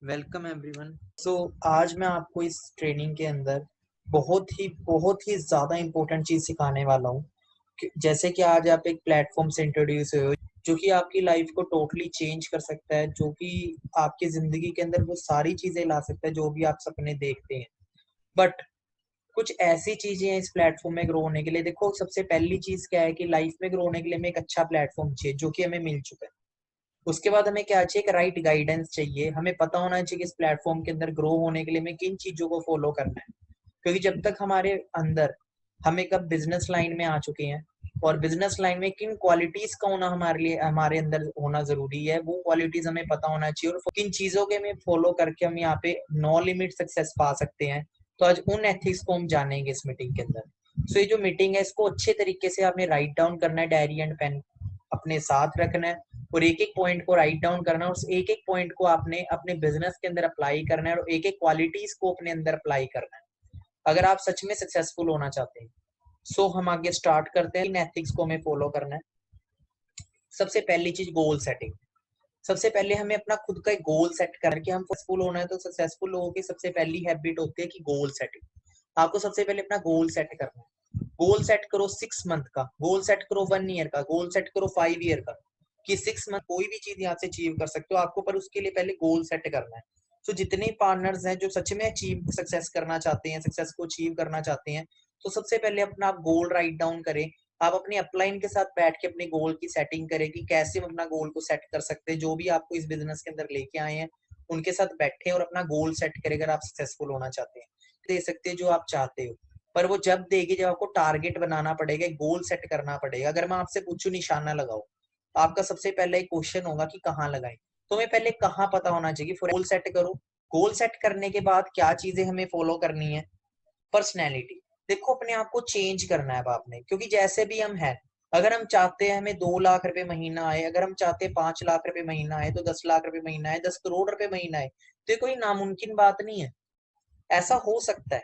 Welcome everyone. आज मैं आपको इस ट्रेनिंग के अंदर बहुत ही ज़्यादा इम्पोर्टेंट चीज़ सिखाने वाला हूँ। जैसे कि आज आप एक प्लेटफॉर्म से इंट्रोड्यूस हुए हो जो कि आपकी लाइफ को टोटली चेंज कर सकता है, जो कि आपकी ज़िंदगी के अंदर वो सारी चीज़ें ला सकता है जो भी आप सपने देखते हैं। बट कुछ ऐसी चीज़ें हैं इस प्लेटफॉर्म में ग्रो होने के लिए। देखो, सबसे पहली चीज़ क्या है कि लाइफ में ग्रो होने के लिए हमें एक अच्छा प्लेटफॉर्म चाहिए, जो कि हमें मिल चुका है। उसके बाद हमें क्या चाहिए? एक राइट गाइडेंस चाहिए। हमें पता होना चाहिए कि इस प्लेटफॉर्म के अंदर ग्रो होने के लिए हमें किन चीजों को फॉलो करना है, क्योंकि जब तक हमारे अंदर हम एक अब बिजनेस लाइन में आ चुके हैं और बिजनेस लाइन में किन क्वालिटीज का होना हमारे लिए हमारे अंदर होना जरूरी है, वो क्वालिटीज हमें पता होना चाहिए और किन चीजों के हमें फॉलो करके हम यहाँ पे नो लिमिट सक्सेस पा सकते हैं। तो आज उन एथिक्स को हम जानेंगे इस मीटिंग के अंदर। ये जो मीटिंग है इसको अच्छे तरीके से आपने राइट डाउन करना है, डायरी एंड पेन अपने साथ रखना है और एक एक पॉइंट को राइट डाउन करना है। उस एक एक पॉइंट को आपने अपने बिजनेस के अंदर अप्लाई करना है और एक एक क्वालिटीज को अपने अंदर अप्लाई करना है अगर आप सच में सक्सेसफुल होना चाहते हैं। हम आगे स्टार्ट करते हैं। इन एथिक्स को हमें फॉलो करना है। सबसे पहली चीज, गोल सेटिंग। सबसे पहले हमें अपना खुद का एक गोल सेट करना है कि हम सक्सेसफुल होना है। तो सक्सेसफुल लोगों की सबसे पहली हैबिट होती है कि गोल सेटिंग। आपको सबसे पहले अपना गोल सेट करना है। गोल सेट करो 6 मंथ का, गोल सेट करो 1 ईयर का, गोल सेट करो 5 ईयर का, कि 6 मंथ कोई भी चीज यहाँ से अचीव कर सकते हो आपको, पर उसके लिए पहले गोल सेट करना है। जितने पार्टनर्स हैं जो सच में अचीव सक्सेस करना चाहते हैं, सक्सेस को अचीव करना चाहते हैं, तो सबसे पहले अपना आप गोल राइट डाउन करें। आप अपने अपलाइन के साथ बैठ के अपने गोल की सेटिंग करें कि कैसे हम अपना गोल को सेट कर सकते हैं। जो भी आपको इस बिजनेस के अंदर लेके आए हैं उनके साथ बैठे और अपना गोल सेट करें अगर आप सक्सेसफुल होना चाहते हैं। दे सकते हैं जो आप चाहते हो, पर वो जब देगी जब आपको टारगेट बनाना पड़ेगा, गोल सेट करना पड़ेगा। अगर मैं आपसे पूछूं निशाना लगाओ, तो आपका सबसे पहला एक क्वेश्चन होगा कि कहाँ लगाएं। तो हमें पहले कहाँ पता होना चाहिए। गोल सेट करो। गोल सेट करने के बाद क्या चीजें हमें फॉलो करनी है? पर्सनैलिटी। देखो, अपने आप को चेंज करना है अब आपने, क्योंकि जैसे भी हम हैं, अगर हम चाहते हैं हमें 2 लाख रुपए महीना आए, अगर हम चाहते हैं 5 लाख रुपए महीना आए, तो 10 लाख रुपए महीना आए, 10 करोड़ रुपए महीना आए, तो ये कोई नामुमकिन बात नहीं है। ऐसा हो सकता है,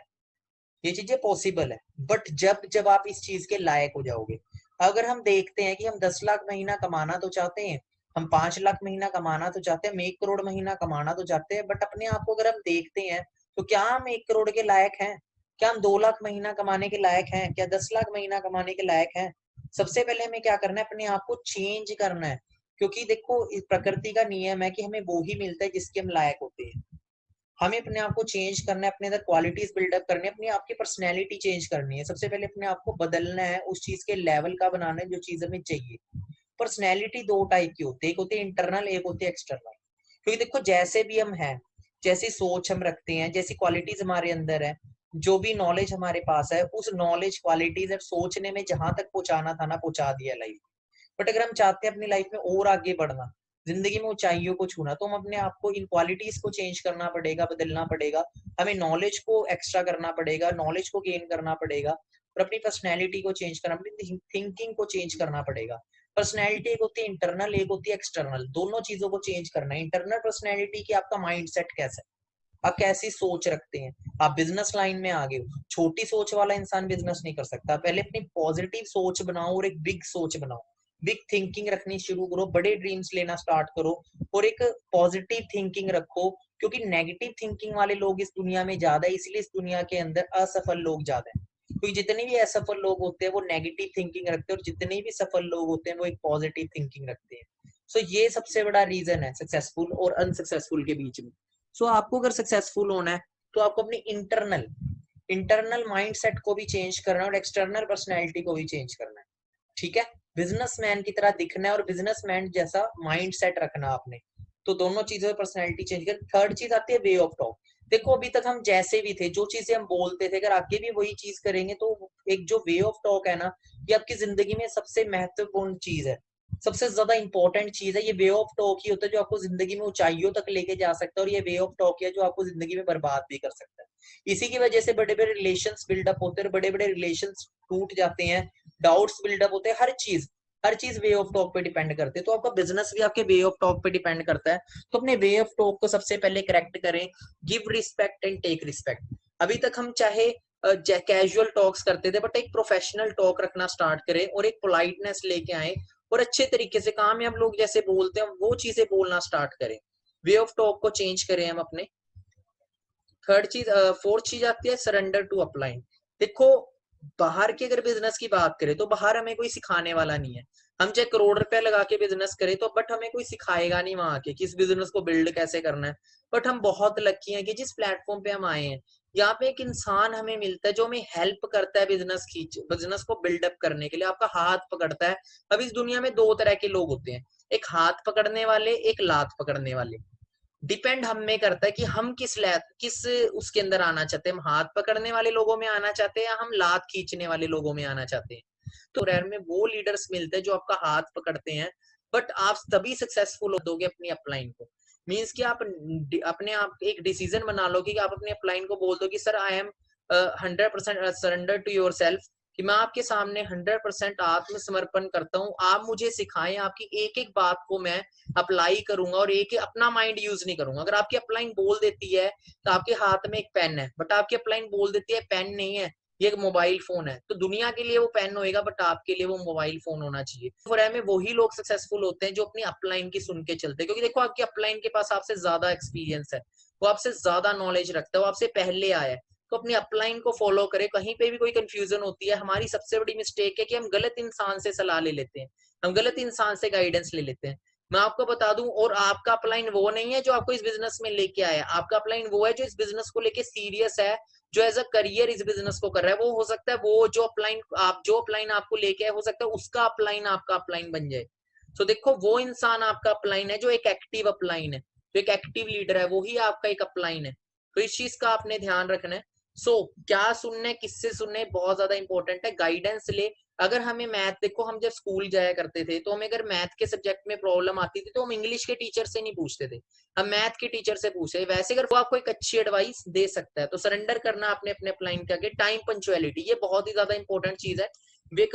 ये चीजें पॉसिबल है। बट जब जब आप इस चीज के लायक हो जाओगे। अगर हम देखते हैं कि हम 10 लाख महीना कमाना तो चाहते हैं, हम 5 लाख महीना कमाना तो चाहते हैं, हम 1 करोड़ महीना कमाना तो चाहते हैं, बट अपने आप को अगर हम देखते हैं तो क्या हम 1 करोड़ के लायक हैं? क्या हम 2 लाख महीना कमाने के लायक हैं? क्या 10 लाख महीना कमाने के लायक हैं? सबसे पहले हमें क्या करना है? अपने आप को चेंज करना है। क्योंकि देखो, इस प्रकृति का नियम है कि हमें वो ही मिलता है जिसके हम लायक होते हैं। हमें अपने आप को चेंज करना है, अपने अंदर क्वालिटीज बिल्डअप करनी है, अपनी आपकी पर्सनैलिटी चेंज करनी है। सबसे पहले अपने आप को बदलना है, उस चीज के लेवल का बनाना है जो चीज हमें चाहिए। पर्सनैलिटी 2 टाइप की होती है, एक होती है इंटरनल, एक होती है एक्सटर्नल। क्योंकि देखो, जैसे भी हम हैं, जैसी सोच हम रखते हैं, जैसी क्वालिटीज हमारे अंदर है, जो भी नॉलेज हमारे पास है, उस नॉलेज क्वालिटीज और सोचने में जहां तक पहुंचाना था ना, पहुंचा दिया लाइफ। बट अगर हम चाहते हैं अपनी लाइफ में और आगे बढ़ना, जिंदगी में ऊंचाइयों को छूना, तो हम अपने आप को इन क्वालिटीज को चेंज करना पड़ेगा, बदलना पड़ेगा। हमें नॉलेज को एक्स्ट्रा करना पड़ेगा, नॉलेज को गेन करना पड़ेगा और अपनी पर्सनैलिटी को चेंज करना, अपनी थिंकिंग को चेंज करना पड़ेगा। पर्सनैलिटी एक होती है इंटरनल, एक होती है एक्सटर्नल। दोनों चीजों को चेंज करना है। इंटरनल पर्सनैलिटी की आपका माइंड सेट कैसा है, आप कैसी सोच रखते हैं। आप बिजनेस लाइन में आ गए हो, छोटी सोच वाला इंसान बिजनेस नहीं कर सकता। पहले अपनी पॉजिटिव सोच बनाओ और एक बिग सोच बनाओ। बिग थिंकिंग रखनी शुरू करो, बड़े ड्रीम्स लेना स्टार्ट करो और एक पॉजिटिव थिंकिंग रखो। क्योंकि नेगेटिव थिंकिंग वाले लोग इस दुनिया में ज्यादा है, इसलिए इस दुनिया के अंदर असफल लोग ज्यादा है। क्योंकि जितने भी असफल लोग होते हैं वो नेगेटिव थिंकिंग रखते हैं और जितने भी सफल लोग होते हैं वो एक पॉजिटिव थिंकिंग रखते हैं। ये सबसे बड़ा रीजन है सक्सेसफुल और अनसक्सेसफुल के बीच में। आपको अगर सक्सेसफुल होना है तो आपको अपनी इंटरनल माइंडसेट को भी चेंज करना है और एक्सटर्नल पर्सनैलिटी को भी चेंज करना है। ठीक है? बिजनेसमैन की तरह दिखना है और बिजनेसमैन जैसा माइंडसेट रखना आपने। तो दोनों चीजों पर्सनैलिटी चेंज कर। थर्ड चीज आती है वे ऑफ टॉक। देखो, अभी तक हम जैसे भी थे, जो चीजें हम बोलते थे, अगर आगे भी वही चीज करेंगे तो एक जो वे ऑफ टॉक है ना, ये आपकी जिंदगी में सबसे महत्वपूर्ण चीज है, सबसे ज्यादा इंपॉर्टेंट चीज है। ये वे ऑफ टॉक ही होता है जो आपको जिंदगी में ऊंचाइयों तक लेके जा सकता है और ये वे ऑफ टॉक है जो आपको जिंदगी में बर्बाद भी कर सकता है। इसी की वजह से बड़े बड़े रिलेशंस बिल्डअप होते हैं, बड़े बड़े रिलेशंस टूट जाते हैं, डाउट्स बिल्डअप होते हैं। हर चीज वे ऑफ टॉक पे डिपेंड करते हैं। तो आपका बिजनेस भी आपके वे ऑफ टॉक पे डिपेंड करता है। तो अपने वे ऑफ टॉक को सबसे पहले करेक्ट करें। Give respect and take respect. अभी तक हम चाहे कैजुअल टॉक्स करते थे, बट एक प्रोफेशनल टॉक रखना स्टार्ट करें और एक पोलाइटनेस लेके आए और अच्छे तरीके से कामयाब लोग जैसे बोलते हैं वो चीजें बोलना स्टार्ट करें। वे ऑफ टॉक को चेंज करें हम अपने। थर्ड चीज, फोर्थ चीज आती है सरेंडर टू अपलाइन। देखो बाहर की अगर बिजनेस की बात करें तो बाहर हमें कोई सिखाने वाला नहीं है। हम चाहे करोड़ रुपया लगा के बिजनेस करें तो बट हमें कोई सिखाएगा नहीं वहां के किस बिजनेस को बिल्ड कैसे करना है। बट हम बहुत लकी हैं कि जिस प्लेटफॉर्म पे हम आए हैं यहाँ पे एक इंसान हमें मिलता है जो हमें हेल्प करता है बिजनेस को बिल्डअप करने के लिए, आपका हाथ पकड़ता है। अब इस दुनिया में दो तरह के लोग होते हैं, एक हाथ पकड़ने वाले, एक लात पकड़ने वाले। डिपेंड हम में करता है कि हम किस उसके अंदर आना चाहते हैं, हम हाथ पकड़ने वाले लोगों में आना चाहते हैं या हम लात खींचने वाले लोगों में आना चाहते हैं। तो रेयर में वो लीडर्स मिलते हैं जो आपका हाथ पकड़ते हैं, बट आप तभी सक्सेसफुल हो दोगे अपनी अपलाइन को। मीन्स कि आप अपने आप एक डिसीजन बना लो कि आप अपने अपलाइन को बोल दो कि sir I am 100% surrender to your self, कि मैं आपके सामने 100% आत्मसमर्पण करता हूँ, आप मुझे सिखाएं, आपकी एक एक बात को मैं अप्लाई करूंगा और एक अपना माइंड यूज नहीं करूंगा। अगर आपकी अपलाइन बोल देती है तो आपके हाथ में एक पेन है, बट आपकी अपलाइन बोल देती है पेन नहीं है ये एक मोबाइल फोन है, तो दुनिया के लिए वो पेन होएगा बट आपके लिए वो मोबाइल फोन होना चाहिए। फॉर में वही लोग सक्सेसफुल होते हैं जो अपनी अपलाइन की सुन के चलते हैं, क्योंकि देखो आपकी अपलाइन के पास आपसे ज्यादा एक्सपीरियंस है, वो आपसे ज्यादा नॉलेज रखता है, वो आपसे पहले आया है। तो अपनी अपलाइन को फॉलो करें, कहीं पे भी कोई कंफ्यूजन होती है, हमारी सबसे बड़ी मिस्टेक है कि हम गलत इंसान से सलाह ले लेते हैं, हम गलत इंसान से गाइडेंस ले लेते हैं। मैं आपको बता दूं, और आपका अपलाइन वो नहीं है जो आपको इस बिजनेस में लेके आया, आपका अपलाइन वो है जो इस बिजनेस को लेके सीरियस है, जो एज अ करियर इस बिजनेस को कर रहा है। वो हो सकता है वो जो अपलाइन आपको लेके आए, हो सकता है उसका अपलाइन आपका अपलाइन बन जाए। तो देखो वो इंसान आपका अपलाइन है जो एक एक्टिव अपलाइन है, जो एक एक्टिव लीडर है, वो ही आपका एक अपलाइन है। तो इस चीज का आपने ध्यान रखना है। क्या सुनने किससे सुनने बहुत ज्यादा इंपॉर्टेंट है, गाइडेंस ले। अगर हमें मैथ, देखो हम जब स्कूल जाया करते थे तो हमें अगर मैथ के सब्जेक्ट में प्रॉब्लम आती थी तो हम इंग्लिश के टीचर से नहीं पूछते थे, हम मैथ के टीचर से पूछे। वैसे अगर वो आपको एक अच्छी एडवाइस दे सकता है तो सरेंडर करना आपने अपने अपलाइन के आगे। टाइम पंचुअलिटी ये बहुत ही ज्यादा इंपॉर्टेंट चीज है।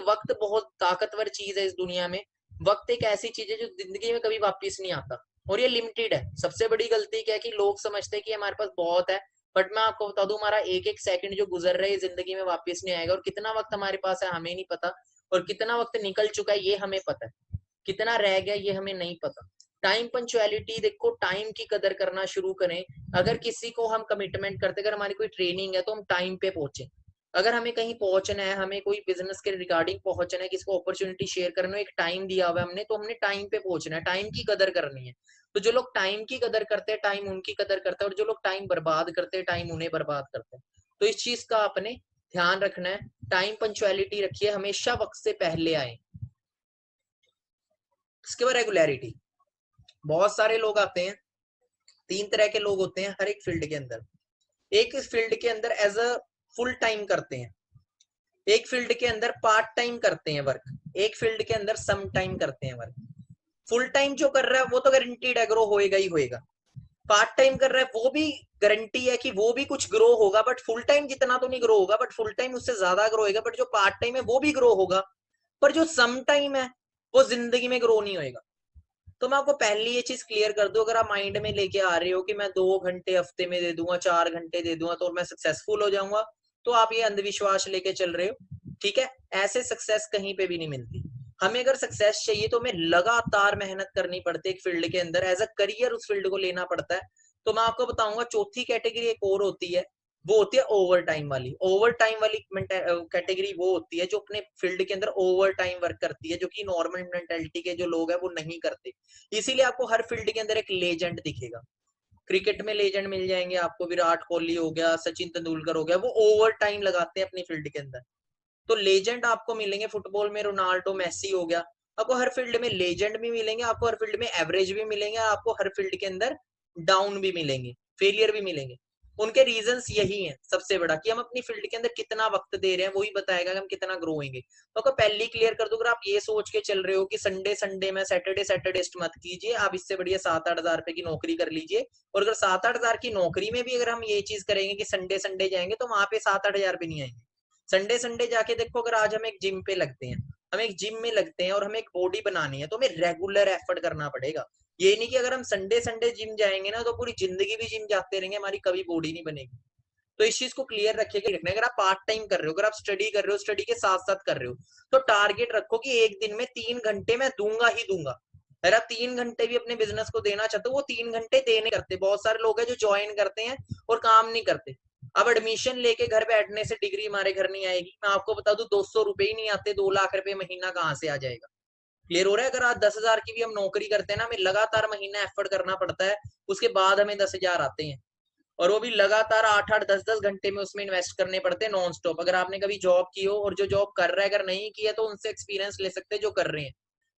वक्त बहुत ताकतवर चीज है इस दुनिया में। वक्त एक ऐसी चीज है जो जिंदगी में कभी वापिस नहीं आता और ये लिमिटेड है। सबसे बड़ी गलती क्या है कि लोग समझते हैं कि हमारे पास बहुत है, बट मैं आपको बता दूं हमारा एक एक सेकंड जो गुजर रहा है जिंदगी में वापस नहीं आएगा, और कितना वक्त हमारे पास है हमें नहीं पता, और कितना वक्त निकल चुका है ये हमें पता है, कितना रह गया ये हमें नहीं पता। टाइम पंचुअलिटी, देखो टाइम की कदर करना शुरू करें। अगर किसी को हम कमिटमेंट करते, अगर हमारी कोई ट्रेनिंग है तो हम टाइम पे पहुंचे। अगर हमें कहीं पहुंचना है, हमें कोई बिजनेस के रिगार्डिंग पहुंचना है, किसी को अपॉर्चुनिटी शेयर करना है, एक टाइम दिया हुआ है हमने, तो हमने टाइम पे पहुंचना है, टाइम की कदर करनी है। तो जो लोग टाइम की कदर करते हैं टाइम उनकी कदर करता है, और जो लोग टाइम बर्बाद करते हैं टाइम उन्हें बर्बाद करते हैं। तो इस चीज का आपने ध्यान रखना है। टाइम पंचुअलिटी रखिए, हमेशा वक्त से पहले आए। इसके बाद रेगुलरिटी। बहुत सारे लोग आते हैं, तीन तरह के लोग होते हैं हर एक फील्ड के अंदर। एक फील्ड के अंदर एज अ फुल टाइम करते हैं, एक फील्ड के अंदर पार्ट टाइम करते हैं वर्क, एक फील्ड के अंदर सम टाइम करते हैं वर्क। फुल टाइम जो कर रहा है वो तो गारंटीड है ग्रो होएगा ही होएगा। पार्ट टाइम कर रहा है वो भी गारंटी है कि वो भी कुछ ग्रो होगा, बट फुल टाइम जितना तो नहीं ग्रो होगा, बट फुल टाइम उससे ज्यादा ग्रो होगा। बट जो पार्ट टाइम है वो भी ग्रो होगा, पर जो सम टाइम है वो जिंदगी में ग्रो नहीं होएगा। तो मैं आपको पहले ये चीज क्लियर कर दूं, अगर आप माइंड में लेके आ रहे हो कि मैं 2 घंटे हफ्ते में दे दूंगा, 4 घंटे दे दूंगा तो मैं सक्सेसफुल हो जाऊंगा, तो आप ये अंधविश्वास लेके चल रहे हो। ठीक है, ऐसे सक्सेस कहीं पे भी नहीं मिलती। हमें अगर सक्सेस चाहिए तो हमें लगातार मेहनत करनी पड़ती है एक फील्ड के अंदर, एज अ करियर उस फील्ड को लेना पड़ता है। तो मैं आपको बताऊंगा चौथी कैटेगरी एक और होती है, वो होती है ओवर टाइम वाली। ओवर टाइम वाली कैटेगरी वो होती है जो अपने फील्ड के अंदर ओवर टाइम वर्क करती है, जो कि नॉर्मल मेंटेलिटी के जो लोग हैं वो नहीं करते। इसीलिए आपको हर फील्ड के अंदर एक लेजेंड दिखेगा। क्रिकेट में लेजेंड मिल जाएंगे आपको, विराट कोहली हो गया, सचिन तेंदुलकर हो गया, वो ओवर टाइम लगाते हैं अपनी फील्ड के अंदर। तो लेजेंड आपको मिलेंगे, फुटबॉल में रोनाल्डो मेसी हो गया। आपको हर फील्ड में लेजेंड भी मिलेंगे, आपको हर फील्ड में एवरेज भी मिलेंगे, आपको हर फील्ड के अंदर डाउन भी मिलेंगे, फेलियर भी मिलेंगे। उनके रीजंस यही है सबसे बड़ा, कि हम अपनी फील्ड के अंदर कितना वक्त दे रहे हैं, वही बताएगा कि हम कितना ग्रो होंगे। तो आपको पहले क्लियर कर दो, अगर आप ये सोच के चल रहे हो कि संडे संडे में सैटरडे सैटरडे मत कीजिए, आप इससे बढ़िया 7-8 हजार रुपए की नौकरी कर लीजिए। और अगर 7-8 हजार की नौकरी में भी अगर हम ये चीज करेंगे कि संडे संडे जाएंगे, तो वहां पे 7-8 हजार रुपए नहीं आएंगे। संडे संडे जाके देखो, अगर आज हम एक जिम पे लगते हैं, हम एक जिम में लगते हैं और हमें एक बॉडी बनानी है, तो हमें रेगुलर एफर्ट करना पड़ेगा। ये नहीं कि अगर हम संडे संडे जिम जाएंगे ना तो पूरी जिंदगी भी जिम जाते रहेंगे, हमारी कभी बॉडी नहीं बनेगी। तो इस चीज को क्लियर रखिएगा। अगर आप पार्ट टाइम कर रहे हो, अगर आप स्टडी कर रहे हो, स्टडी के साथ साथ कर रहे हो, तो टारगेट रखो कि एक दिन में 3 घंटे मैं दूंगा ही दूंगा। अगर आप 3 घंटे भी अपने बिजनेस को देना चाहते हो, वो 3 घंटे देने करते। बहुत सारे लोग हैं जो ज्वाइन करते हैं और काम नहीं करते। अब एडमिशन लेके घर बैठने से डिग्री हमारे घर नहीं आएगी। मैं आपको बता दूं, 200 रुपए ही नहीं आते, 2 लाख रुपए महीना कहाँ से आ जाएगा? क्लियर हो रहा है? अगर आज 10,000 की भी हम नौकरी करते हैं ना, हमें लगातार महीना एफर्ट करना पड़ता है, उसके बाद हमें 10,000 आते हैं। और वो भी लगातार 8-8 10-10 घंटे में उसमें इन्वेस्ट करने पड़ते हैं नॉन स्टॉप। अगर आपने कभी जॉब की हो, और जो जॉब कर रहा है अगर नहीं की है तो उनसे एक्सपीरियंस ले सकते हैं जो कर रहे हैं।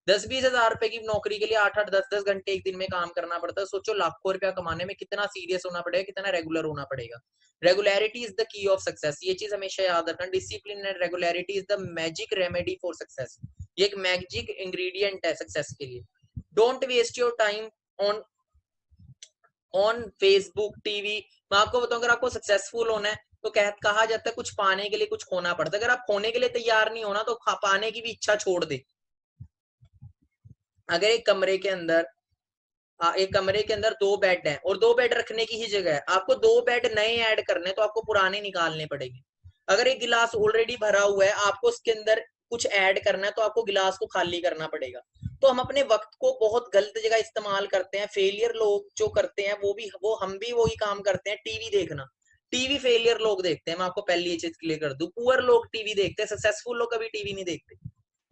10-20 हजार रुपए की नौकरी के लिए 8-8 10-10 घंटे एक दिन में काम करना पड़ता है। सोचो लाखों रुपया कमाने में कितना सीरियस होना पड़ेगा, कितना रेगुलर होना पड़ेगा। Regularity is the key of success, ये चीज हमेशा याद रखना। Discipline and regularity is the magic remedy for success, ये एक मैजिक इंग्रेडिएंट है सक्सेस के लिए। Don't waste your time on on Facebook, TV. मैं आपको बताऊं, अगर आपको सक्सेसफुल होना है तो कहा जाता है कुछ पाने के लिए कुछ खोना पड़ता है। अगर आप खोने के लिए तैयार नहीं होना तो पाने की भी इच्छा छोड़ दे। अगर एक कमरे के अंदर 2 बेड हैं और 2 बेड रखने की ही जगह है, आपको 2 बेड नए ऐड करने तो आपको पुराने निकालने पड़ेंगे। अगर एक गिलास ऑलरेडी भरा हुआ है, आपको उसके अंदर कुछ ऐड करना है तो आपको गिलास को खाली करना पड़ेगा। तो हम अपने वक्त को बहुत गलत जगह इस्तेमाल करते हैं। फेलियर लोग जो करते हैं वो हम भी वही काम करते हैं। टीवी देखना, टीवी फेलियर लोग देखते हैं। मैं आपको पहले ये चीज क्लियर कर दूं, पुअर लोग टीवी देखते हैं, सक्सेसफुल लोग कभी टीवी नहीं देखते।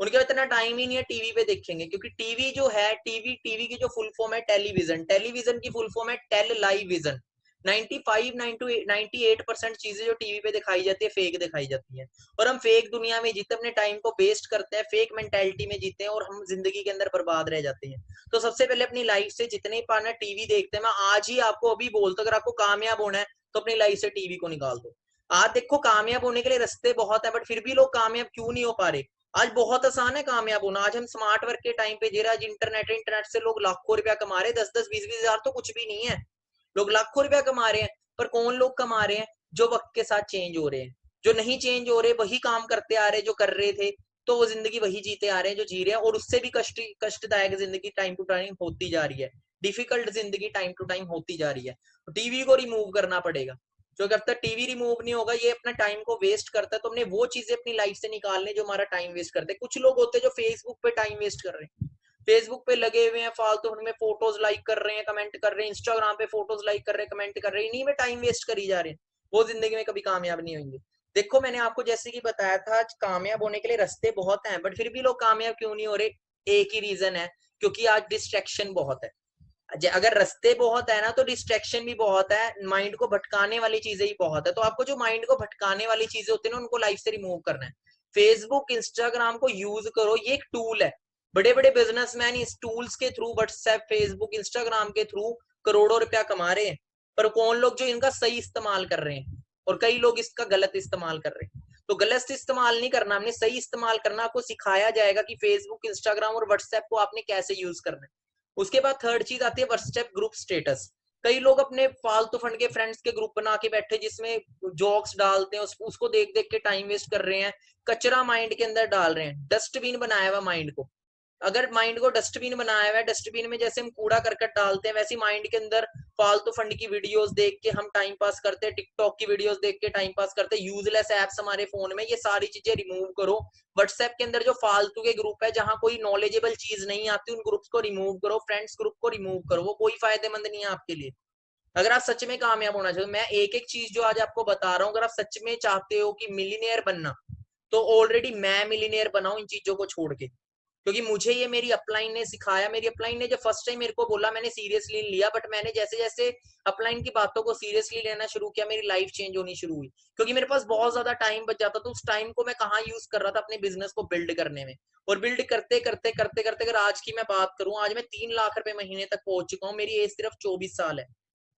उनके इतना टाइम ही नहीं है टीवी पे देखेंगे, क्योंकि टीवी जो है, टीवी की जो फुल फॉर्म है टेलीविजन, टेलीविजन की फुल फॉर्म है टेल लाइव विजन। 98% चीजें जो टीवी पे दिखाई जाती है फेक दिखाई जाती है, और हम फेक दुनिया में जीते, अपने टाइम को वेस्ट करते हैं, फेक मेंटेलिटी में जीते हैं और हम जिंदगी के अंदर बर्बाद रह जाते हैं। तो सबसे पहले अपनी लाइफ से जितने पार्टनर टीवी देखते हैं, मैं आज ही आपको अभी बोलता हूं, अगर आपको कामयाब होना है तो अपनी लाइफ से टीवी को निकाल दो। आज देखो, कामयाब होने के लिए रास्ते बहुत है, बट फिर भी लोग कामयाब क्यों नहीं हो पा रहे? आज बहुत आसान है कामयाब होना। आज हम स्मार्ट वर्क के टाइम पे जी रहे, आज इंटरनेट से लोग लाखों रुपया कमा रहे हैं। 10-10 20-20 हजार तो कुछ भी नहीं है, लोग लाखों रुपया कमा रहे हैं। पर कौन लोग कमा रहे हैं? जो वक्त के साथ चेंज हो रहे हैं। जो नहीं चेंज हो रहे, वही काम करते आ रहे जो कर रहे थे, तो वो जिंदगी वही जीते आ रहे हैं जो जी रहे हैं, और उससे भी कष्टदायक जिंदगी टाइम टू टाइम होती जा रही है। डिफिकल्ट जिंदगी टाइम टू टाइम होती जा रही है। टीवी को रिमूव करना पड़ेगा। जो जब तक टीवी रिमूव नहीं होगा, ये अपना टाइम को वेस्ट करता है। तो हमने वो चीजें अपनी लाइफ से निकालने जो हमारा टाइम वेस्ट करते हैं। कुछ लोग होते हैं जो फेसबुक पे टाइम वेस्ट कर रहे हैं, फेसबुक पे लगे हुए हैं फालतू, उनमें फोटोज लाइक कर रहे हैं, कमेंट कर रहे हैं, इंस्टाग्राम पे फोटोज लाइक कर रहे हैं, कमेंट कर रहे हैं, इन्हीं में टाइम वेस्ट करी जा रहे हैं। वो जिंदगी में कभी कामयाब नहीं होंगे। देखो, मैंने आपको जैसे कि बताया था, आज कामयाब होने के लिए रास्ते बहुत हैं, बट फिर भी लोग कामयाब क्यों नहीं हो रहे? एक ही रीजन है, क्योंकि आज डिस्ट्रैक्शन बहुत है। अगर रास्ते बहुत है ना, तो डिस्ट्रैक्शन भी बहुत है, माइंड को भटकाने वाली चीजें ही बहुत है। तो आपको जो माइंड को भटकाने वाली चीजें होती है ना, उनको लाइफ से रिमूव करना है। फेसबुक, इंस्टाग्राम को यूज करो, ये एक टूल है। बड़े बड़े बिजनेसमैन इस टूल्स के थ्रू, व्हाट्सएप, फेसबुक, इंस्टाग्राम के थ्रू करोड़ों रुपया कमा रहे हैं। पर कौन लोग जो इनका सही इस्तेमाल कर रहे हैं, और कई लोग इसका गलत इस्तेमाल कर रहे हैं। तो गलत इस्तेमाल नहीं करना, हमने सही इस्तेमाल करना। आपको सिखाया जाएगा कि फेसबुक, इंस्टाग्राम और व्हाट्सएप को आपने कैसे यूज करना है। उसके बाद थर्ड चीज आती है व्हाट्सएप ग्रुप स्टेटस। कई लोग अपने फालतू फंड के फ्रेंड्स के ग्रुप बना के बैठे, जिसमें जोक्स डालते हैं, उसको देख देख के टाइम वेस्ट कर रहे हैं, कचरा माइंड के अंदर डाल रहे हैं। डस्टबिन बनाया हुआ माइंड को, अगर माइंड को डस्टबिन बनाया हुआ है, डस्टबिन में जैसे हम कूड़ा करकट डालते हैं, वैसे माइंड के अंदर फालतू फंड की वीडियोस देख के हम टाइम पास करते हैं, टिकटॉक की वीडियोस देख के टाइम पास करते हैं, यूजलेस एप्स हमारे फोन में, ये सारी चीजें रिमूव करो। व्हाट्सएप के अंदर जो फालतू के ग्रुप है, जहां कोई नॉलेजेबल चीज नहीं आती, उन ग्रुप्स को रिमूव करो, फ्रेंड्स ग्रुप को रिमूव करो, वो कोई फायदेमंद नहीं है आपके लिए। अगर आप सच में कामयाब होना चाहते हो, मैं एक एक चीज जो आज आपको बता रहा हूँ, अगर आप सच में चाहते हो कि मिलीनियर बनना, तो ऑलरेडी मैं मिलीनियर बनाऊं इन चीजों को छोड़ के। क्योंकि मुझे ये मेरी अपलाइन ने सिखाया। मेरी अपलाइन ने जब फर्स्ट टाइम मेरे को बोला, मैंने सीरियसली लिया, बट मैंने जैसे जैसे अपलाइन की बातों को सीरियसली लेना शुरू किया, मेरी लाइफ चेंज होनी शुरू हुई। क्योंकि मेरे पास बहुत ज्यादा टाइम बच जाता, तो उस टाइम को मैं कहाँ यूज कर रहा था? अपने बिजनेस को बिल्ड करने में। और बिल्ड करते करते करते करते अगर आज की मैं बात करूं, आज मैं 3 लाख रुपए महीने तक पहुंच चुका हूँ। मेरी एज सिर्फ 24 साल है,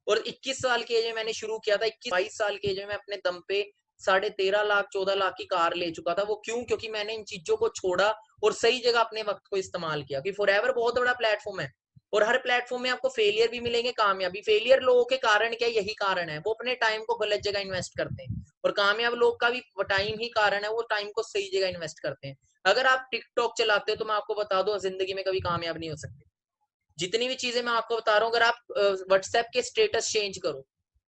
और 21 साल की एज में मैंने शुरू किया था। 21-22 साल की एज में मैं अपने दम पे 13.5 लाख 14 लाख की कार ले चुका था। वो क्यों? क्योंकि मैंने इन चीजों को छोड़ा और सही जगह अपने वक्त को इस्तेमाल किया। कि फॉरएवर बहुत बड़ा प्लेटफॉर्म है, और हर प्लेटफॉर्म में आपको फेलियर भी मिलेंगे, कामयाबी। फेलियर लोगों के कारण क्या? यही कारण है, वो अपने टाइम को गलत जगह इन्वेस्ट करते हैं। और कामयाब लोग का भी टाइम ही कारण है, वो टाइम को सही जगह इन्वेस्ट करते हैं। अगर आप टिकटॉक चलाते हो, तो मैं आपको बता दूं, जिंदगी में कभी कामयाब नहीं हो सकते। जितनी भी चीजें मैं आपको बता रहा हूँ, अगर आप व्हाट्सएप के स्टेटस चेंज करो,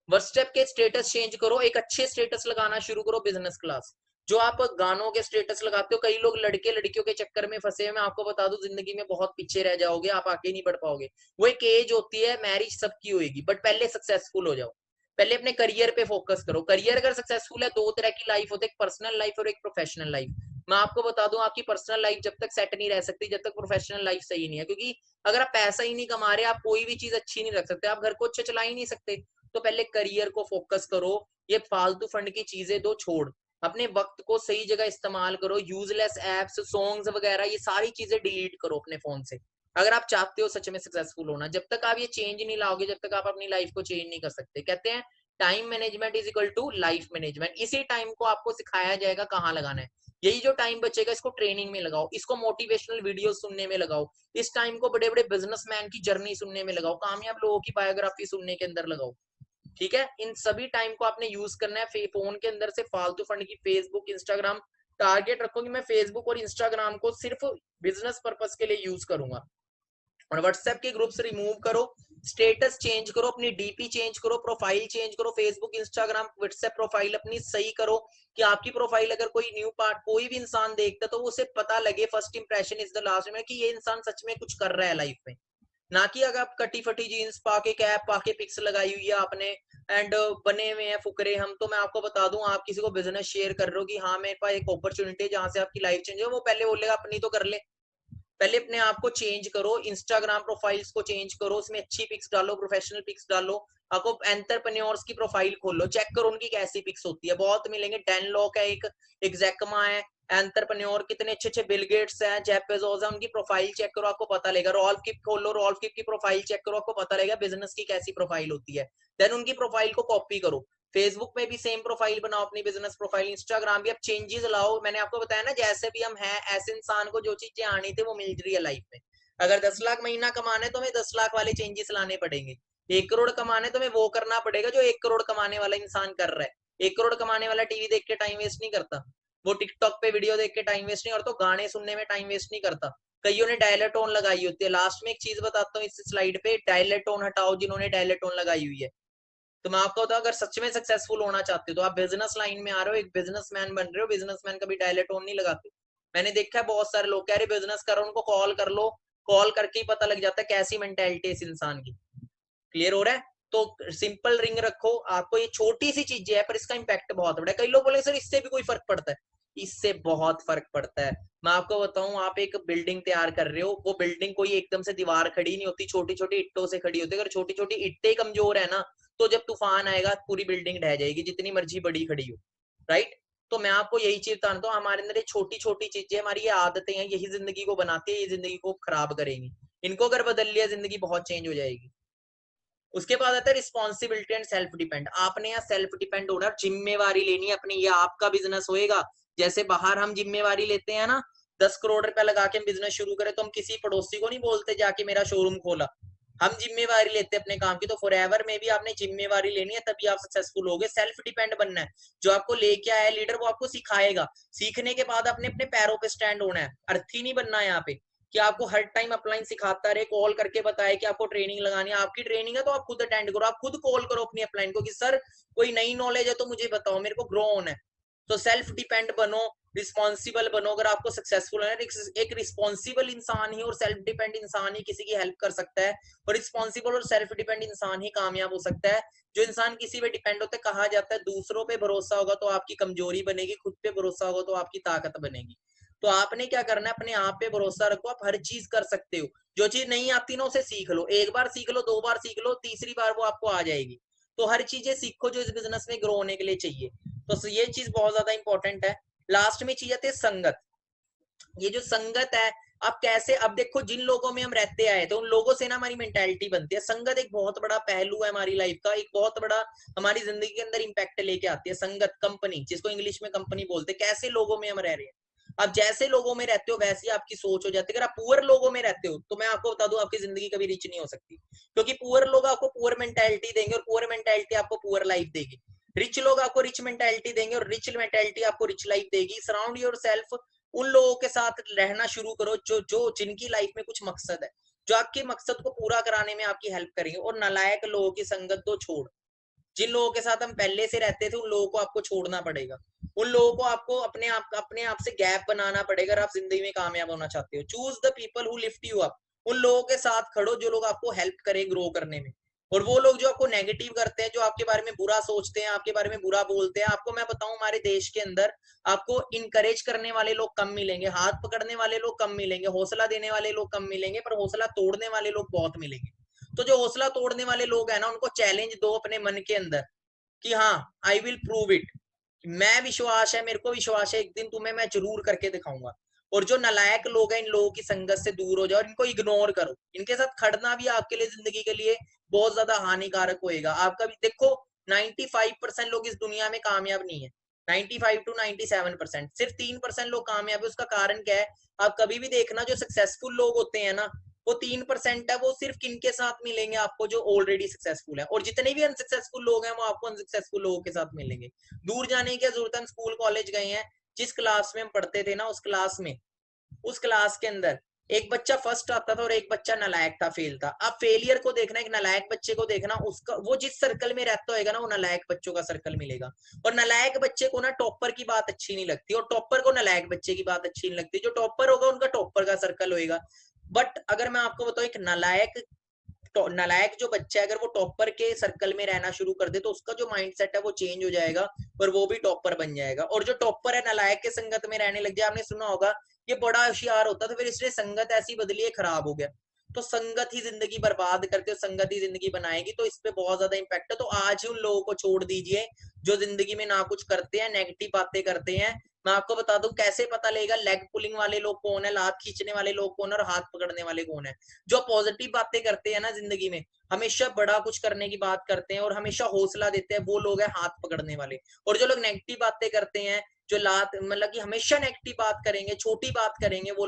व्हाट्सएप के स्टेटस चेंज करो, एक अच्छे स्टेटस लगाना शुरू करो, बिजनेस क्लास। जो आप गानों के स्टेटस लगाते हो, कई लोग लड़के लड़कियों के चक्कर में फंसे हैं, मैं आपको बता दूं जिंदगी में बहुत पीछे रह जाओगे, आप आगे नहीं बढ़ पाओगे। वो एक एज होती है, मैरिज सबकी होगी, बट पहले सक्सेसफुल हो जाओ, पहले अपने करियर पे फोकस करो। करियर अगर सक्सेसफुल है, दो तरह की लाइफ होती है, एक पर्सनल लाइफ और एक प्रोफेशनल लाइफ। मैं आपको बता दूं, आपकी पर्सनल लाइफ जब तक सेट नहीं रह सकती जब तक प्रोफेशनल लाइफ सही नहीं है, क्योंकि अगर आप पैसा ही नहीं कमा रहे, आप कोई भी चीज अच्छी नहीं रख सकते, आप घर को अच्छा चला ही नहीं सकते। तो पहले करियर को फोकस करो, ये फालतू फंड की चीजें दो छोड़, अपने वक्त को सही जगह इस्तेमाल करो, यूजलेस एप्स सॉन्ग्स वगैरह ये सारी चीजें डिलीट करो अपने फोन से, अगर आप चाहते हो सच में सक्सेसफुल होना। जब तक आप ये चेंज नहीं लाओगे, जब तक आप अपनी लाइफ को चेंज नहीं कर सकते। कहते हैं time management is equal to life management, इसी टाइम को आपको सिखाया जाएगा कहाँ लगाना है। यही जो टाइम बचेगा इसको ट्रेनिंग में लगाओ, इसको मोटिवेशनल वीडियो सुनने में लगाओ, इस टाइम को बड़े बड़े बिजनेसमैन की जर्नी सुनने में लगाओ, कामयाब लोगों की बायोग्राफी सुनने के अंदर लगाओ। ठीक है, इन सभी टाइम को आपने यूज करना है। फोन के अंदर से फालतू फंड की फेसबुक इंस्टाग्राम, टारगेट रखो कि मैं फेसबुक और इंस्टाग्राम को सिर्फ बिजनेस पर्पस के लिए यूज करूंगा। और व्हाट्सएप के ग्रुप्स रिमूव करो, स्टेटस चेंज करो, अपनी डीपी चेंज करो, प्रोफाइल चेंज करो, फेसबुक इंस्टाग्राम व्हाट्सएप प्रोफाइल अपनी सही करो कि आपकी प्रोफाइल अगर कोई न्यू पार्ट कोई भी इंसान देखता तो उसे पता लगे, first impression is the last में, कि ये इंसान सच में कुछ कर रहा है लाइफ में। ना कि अगर आप कटी फटी जीन्स पाके कैप पाके पिक्स लगाई हुई है आपने एंड बने हुए हैं फुकरे हम। तो मैं आपको बता दूं, आप किसी को बिजनेस शेयर कर रहे हो कि हाँ मेरे पास एक अपॉर्चुनिटी है जहां से आपकी लाइफ चेंज हो, वो पहले बोलेगा अपनी तो कर ले, पहले अपने आप को चेंज करो, इंस्टाग्राम प्रोफाइल्स को चेंज करो, उसमें अच्छी पिक्स डालो, प्रोफेशनल पिक्स डालो। आपको एंटरप्रेन्योर्स की प्रोफाइल खोलो, चेक करो उनकी कैसी पिक्स होती है, बहुत मिलेंगे। डैन लॉक है एक जैकमा है, एंटरप्रेन्योर कितने अच्छे अच्छे बिल गेट्स हैं, जेफ बेजोस है, उनकी प्रोफाइल चेक करो आपको पता लगेगा। रॉल्फ किप खोलो, रॉल्फ किप की प्रोफाइल चेक करो, आपको पता लगेगा बिजनेस की कैसी प्रोफाइल होती है। देन उनकी प्रोफाइल को कॉपी करो, फेसबुक में भी सेम प्रोफाइल बनाओ अपनी बिजनेस प्रोफाइल, इंस्टाग्राम भी। अब चेंजेस लाओ, मैंने आपको बताया ना जैसे भी हम हैं ऐसे इंसान को जो चीजें आनी थी वो मिल रही है लाइफ में। अगर 10 लाख महीना कमाने तो हमें 10 लाख वाले चेंजेस लाने पड़ेंगे। 1 करोड़ कमाने तो हमें वो करना पड़ेगा जो 1 करोड़ कमाने वाला इंसान कर रहा है। 1 करोड़ कमाने वाला टीवी देख के टाइम वेस्ट नहीं करता, वो टिकटॉक पे वीडियो देख के टाइम वेस्ट नहीं, और तो गाने सुनने में टाइम वेस्ट नहीं करता। कईयों ने डायलर टोन लगाई होती है। लास्ट में एक चीज बताता हूँ इस स्लाइड पे, डायलर टोन हटाओ जिन्होंने डायलर टोन लगाई हुई है। तो मैं आपको बताऊं, अगर सच में सक्सेसफुल होना चाहते हो तो आप बिजनेस लाइन में आ रहे हो, एक बिजनेसमैन बन रहे हो, बिजनेसमैन कभी डायलर टोन नहीं लगाते। मैंने देखा है बहुत सारे लोग कह रहे बिजनेस करो, उनको कॉल कर लो, कॉल करके ही पता लग जाता है कैसी मेंटेलिटी है इस इंसान की। क्लियर हो रहा है? तो सिंपल रिंग रखो, आपको ये छोटी सी चीजें है पर इसका इंपैक्ट बहुत बड़ा है। कई लोग बोले सर इससे भी कोई फर्क पड़ता है, इससे बहुत फर्क पड़ता है। मैं आपको बताऊं, आप एक बिल्डिंग तैयार कर रहे हो, वो बिल्डिंग कोई एकदम से दीवार खड़ी नहीं होती, छोटी छोटी इट्टों से खड़ी होती है। अगर छोटी छोटी इट्टें कमजोर है ना, तो जब तूफान आएगा पूरी बिल्डिंग ढह जाएगी, जितनी मर्जी बड़ी खड़ी हो। राइट? तो मैं आपको यही चीज बताता हूँ, हमारे अंदर ये छोटी छोटी चीजें, हमारी ये आदतें हैं, यही जिंदगी को बनाती है, ये जिंदगी को खराब करेंगी। इनको अगर बदल लिया जिंदगी बहुत चेंज हो जाएगी। उसके बाद आता है रिस्पॉन्सिबिलिटी एंड सेल्फ डिपेंड। आपने यहाँ सेल्फ डिपेंड होना, जिम्मेवारी लेनी है अपनी। ये आपका बिजनेस होएगा, जैसे बाहर हम जिम्मेवारी लेते हैं ना, 10 करोड़ रुपया लगा के हम बिजनेस शुरू करें तो हम किसी पड़ोसी को नहीं बोलते जाके मेरा शोरूम खोला, हम जिम्मेवारी लेते हैं अपने काम की। तो फॉरएवर में भी आपने जिम्मेवारी लेनी है, तभी आप सक्सेसफुल होगे। सेल्फ डिपेंड बनना है, जो आपको लेके आया लीडर वो आपको सिखाएगा, सीखने के बाद आपने अपने पैरों पे स्टैंड होना है। अर्थी नहीं बनना है यहाँ पे कि आपको हर टाइम अपलाइन सिखाता रहे, कॉल करके बताए कि आपको ट्रेनिंग लगानी है। आपकी ट्रेनिंग है तो आप खुद अटेंड करो, आप खुद कॉल करो अपनी अपलाइन को कि सर कोई नई नॉलेज है तो मुझे बताओ, मेरे को ग्रो होना है। तो सेल्फ डिपेंड बनो, रिस्पॉन्सिबल बनो। अगर आपको सक्सेसफुल होना है, एक रिस्पॉन्सिबल इंसान ही और सेल्फ डिपेंड इंसान ही किसी की हेल्प कर सकता है, और रिस्पॉन्सिबल और सेल्फ डिपेंड इंसान ही कामयाब हो सकता है। जो इंसान किसी पे डिपेंड होता है, कहा जाता है दूसरों पे भरोसा होगा तो आपकी कमजोरी बनेगी, खुद पे भरोसा होगा तो आपकी ताकत बनेगी। तो आपने क्या करना है, अपने आप पे भरोसा रखो, आप हर चीज कर सकते हो। जो चीज नहीं आती ना उसे सीख लो, एक बार सीख लो, 2 बार सीख लो, तीसरी बार वो आपको आ जाएगी। तो हर चीजें सीखो जो इस बिजनेस में ग्रो होने के लिए चाहिए। तो ये चीज बहुत ज्यादा इंपॉर्टेंट है। लास्ट में चीज आती है संगत। ये जो संगत है, अब कैसे, अब देखो जिन लोगों में हम रहते आए तो उन लोगों से ना हमारी मेंटेलिटी बनती है। संगत एक बहुत बड़ा पहलू है हमारी लाइफ का, एक बहुत बड़ा हमारी जिंदगी के अंदर इंपैक्ट लेके आती है संगत, कंपनी, जिसको इंग्लिश में कंपनी बोलते हैं। कैसे लोगों में हम रह रहे हैं, अब जैसे लोगों में रहते हो वैसी आपकी सोच हो जाती है। अगर आप पुअर लोगों में रहते हो तो मैं आपको बता दूं आपकी जिंदगी कभी रिच नहीं हो सकती, क्योंकि पुअर लोग आपको पुअर मेंटेलिटी देंगे और पुअर मेंटेलिटी आपको पुअर लाइफ देगी। रिच लोग आपको रिच मेंटेलिटी देंगे और रिच मेंटेलिटी आपको रिच लाइफ देगी। सराउंड योर सेल्फ उन लोगों के साथ रहना शुरू करो जो जो जिनकी लाइफ में कुछ मकसद है, जो आपके मकसद को पूरा कराने में आपकी हेल्प करेंगे। और नालायक लोगों की संगत दो छोड़, जिन लोगों के साथ हम पहले से रहते थे उन लोगों को आपको छोड़ना पड़ेगा। उन लोगों को आपको अपने आप से गैप बनाना पड़ेगा अगर आप जिंदगी में कामयाब होना चाहते हो। Choose the people who lift you up. उन लोगों के साथ खड़ो जो लोग आपको हेल्प करें ग्रो करने में। और वो लोग जो आपको नेगेटिव करते हैं, जो आपके बारे में बुरा सोचते हैं, आपके बारे में बुरा बोलते हैं, आपको मैं बताऊं हमारे देश के अंदर आपको इनकरेज करने वाले लोग कम मिलेंगे, हाथ पकड़ने वाले लोग कम मिलेंगे, हौसला देने वाले लोग कम मिलेंगे, पर हौसला तोड़ने वाले लोग बहुत मिलेंगे। तो जो हौसला तोड़ने वाले लोग हैं ना, उनको चैलेंज दो अपने मन के अंदर कि हाँ, आई विल प्रूव इट। मैं विश्वास है, मेरे को विश्वास है, एक दिन तुम्हें मैं जरूर करके दिखाऊंगा। और जो नालायक लोग हैं, इन लोगों की संगत से दूर हो जाओ और इनको इग्नोर करो। इनके साथ खड़ना भी आपके लिए जिंदगी के लिए बहुत ज्यादा हानिकारक होएगा। आपका भी देखो 95% लोग इस दुनिया में कामयाब नहीं है, 95 to 97%, सिर्फ 3% लोग कामयाब है। उसका कारण क्या है? आप कभी भी देखना, जो सक्सेसफुल लोग होते हैं ना, वो 3% है, वो सिर्फ किनके साथ मिलेंगे आपको? जो ऑलरेडी सक्सेसफुल है। और जितने भी अनसक्सेसफुल लोग हैं वो आपको अनसक्सेसफुल लोगों के साथ मिलेंगे। दूर जाने की क्या जरूरत है? हम स्कूल कॉलेज गए हैं, जिस क्लास में हम पढ़ते थे ना, उस क्लास के अंदर एक बच्चा फर्स्ट आता था और एक बच्चा नालायक था, फेल था। अब फेलियर को देखना, एक नालायक बच्चे को देखना, उसका वो जिस सर्कल में रहता होगा ना, वो नालायक बच्चों का सर्कल मिलेगा। और नालायक बच्चे को ना टॉपर की बात अच्छी नहीं लगती, और टॉपर को नालायक बच्चे की बात अच्छी नहीं लगती। जो टॉपर होगा उनका टॉपर का सर्कल होगा। बट अगर मैं आपको बताऊं, एक नालायक जो बच्चा है, अगर वो टॉपर के सर्कल में रहना शुरू कर दे, तो उसका जो माइंडसेट है वो चेंज हो जाएगा और वो भी टॉपर बन जाएगा। और जो टॉपर है नालायक के संगत में रहने लग जाए, आपने सुना होगा ये बड़ा होशियार होता था, फिर इसलिए संगत ऐसी बदली है, खराब हो गया। तो संगत ही जिंदगी बर्बाद करते हो, संगत ही जिंदगी बनाएगी। तो इस पे बहुत ज्यादा इम्पैक्ट है। तो आज ही उन लोगों को छोड़ दीजिए जो जिंदगी में ना कुछ करते हैं, नेगेटिव बातें करते हैं। मैं आपको बता दूं कैसे पता लगेगा लेग पुलिंग वाले लोग कौन है, लात खींचने वाले लोग कौन है और हाथ पकड़ने वाले कौन है। जो पॉजिटिव बातें करते हैं ना जिंदगी में, हमेशा बड़ा कुछ करने की बात करते हैं और हमेशा हौसला देते हैं, वो लोग हैं हाथ पकड़ने वाले। और जो लोग नेगेटिव बातें करते हैं, जो लात मतलब कि हमेशा नेगेटिव बात करेंगे, छोटी बात करेंगे, वो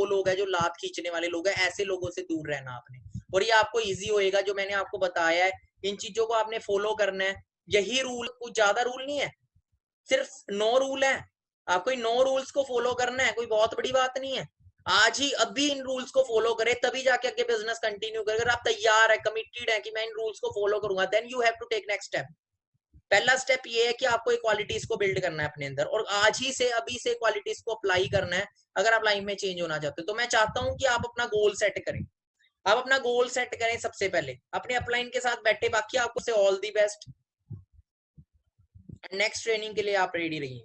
लोग है जो लात खींचने वाले लोग हैं। ऐसे लोगों से दूर रहना आपने। और ये आपको इजी होएगा, जो मैंने आपको बताया है, इन चीजों को आपने फॉलो करना है। यही रूल, कुछ ज्यादा रूल नहीं है, सिर्फ 9 रूल है। आपको इन 9 रूल्स को फॉलो करना है, कोई बहुत बड़ी बात नहीं है। आज ही अभी इन रूल्स को फॉलो करें, तभी जाके आगे बिजनेस कंटिन्यू करें। अगर आप तैयार है, कमिटेड है कि मैं इन रूल्स को फॉलो करूंगा, then you have to take next step. पहला स्टेप ये है कि आपको एक क्वालिटीज को बिल्ड करना है अपने अंदर, और आज ही से, अभी से क्वालिटीज को अप्लाई करना है अगर आप लाइफ में चेंज होना चाहते हो। तो मैं चाहता हूं कि आप अपना गोल सेट करें। आप अपना गोल सेट करें सबसे पहले, अपने अपलाइन के साथ बैठे। बाकी आपको से all the best, next training के लिए आप रेडी रहिए।